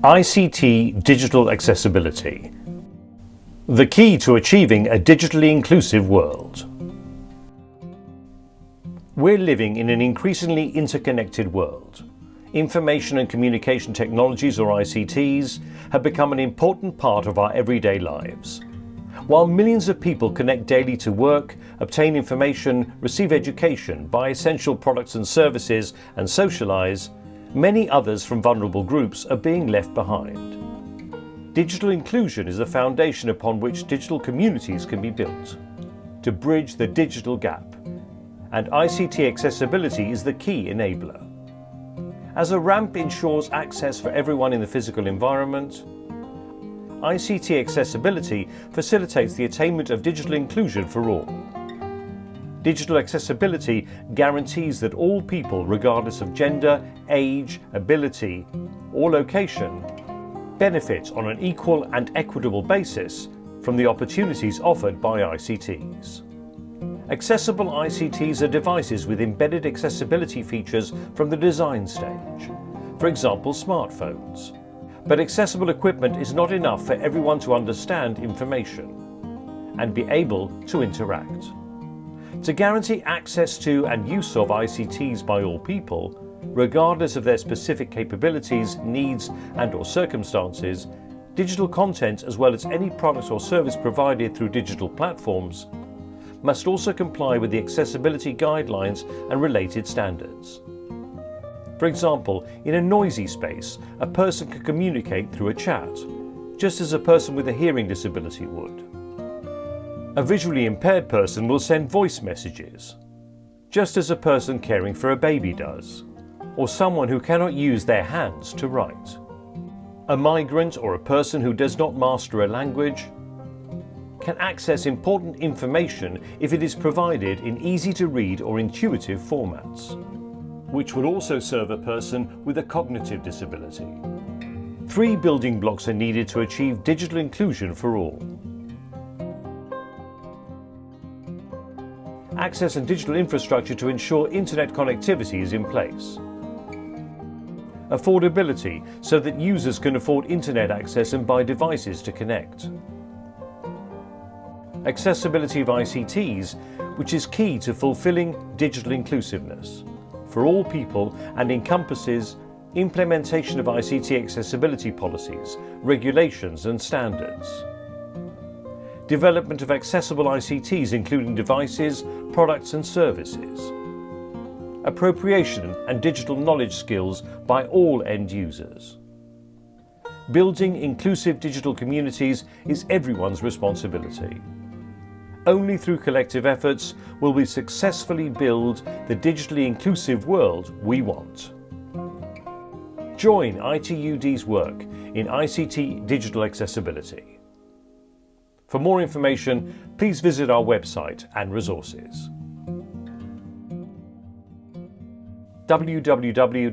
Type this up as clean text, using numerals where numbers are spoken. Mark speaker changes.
Speaker 1: ICT digital accessibility. The key to achieving a digitally inclusive world. We're living in an increasingly interconnected world. Information and communication technologies, or ICTs, have become an important part of our everyday lives. While millions of people connect daily to work, obtain information, receive education, buy essential products and services, and socialize, many others from vulnerable groups are being left behind. Digital inclusion is the foundation upon which digital communities can be built to bridge the digital gap, and ICT accessibility is the key enabler. As a ramp ensures access for everyone in the physical environment, ICT accessibility facilitates the attainment of digital inclusion for all. Digital accessibility guarantees that all people, regardless of gender, age, ability, or location, benefit on an equal and equitable basis from the opportunities offered by ICTs. Accessible ICTs are devices with embedded accessibility features from the design stage, for example, smartphones. But accessible equipment is not enough for everyone to understand information and be able to interact. To guarantee access to and use of ICTs by all people, regardless of their specific capabilities, needs and/or circumstances, digital content, as well as any product or service provided through digital platforms, must also comply with the accessibility guidelines and related standards. For example, in a noisy space, a person can communicate through a chat, just as a person with a hearing disability would. A visually impaired person will send voice messages, just as a person caring for a baby does, or someone who cannot use their hands to write. A migrant or a person who does not master a language can access important information if it is provided in easy-to-read or intuitive formats, which would also serve a person with a cognitive disability. 3 building blocks are needed to achieve digital inclusion for all. Access and digital infrastructure to ensure internet connectivity is in place. Affordability, so that users can afford internet access and buy devices to connect. Accessibility of ICTs, which is key to fulfilling digital inclusiveness for all people and encompasses implementation of ICT accessibility policies, regulations and standards. Development of accessible ICTs including devices, products and services. Appropriation and digital knowledge skills by all end users. Building inclusive digital communities is everyone's responsibility. Only through collective efforts will we successfully build the digitally inclusive world we want. Join ITUD's work in ICT digital accessibility. For more information, please visit our website and resources. www.itu.int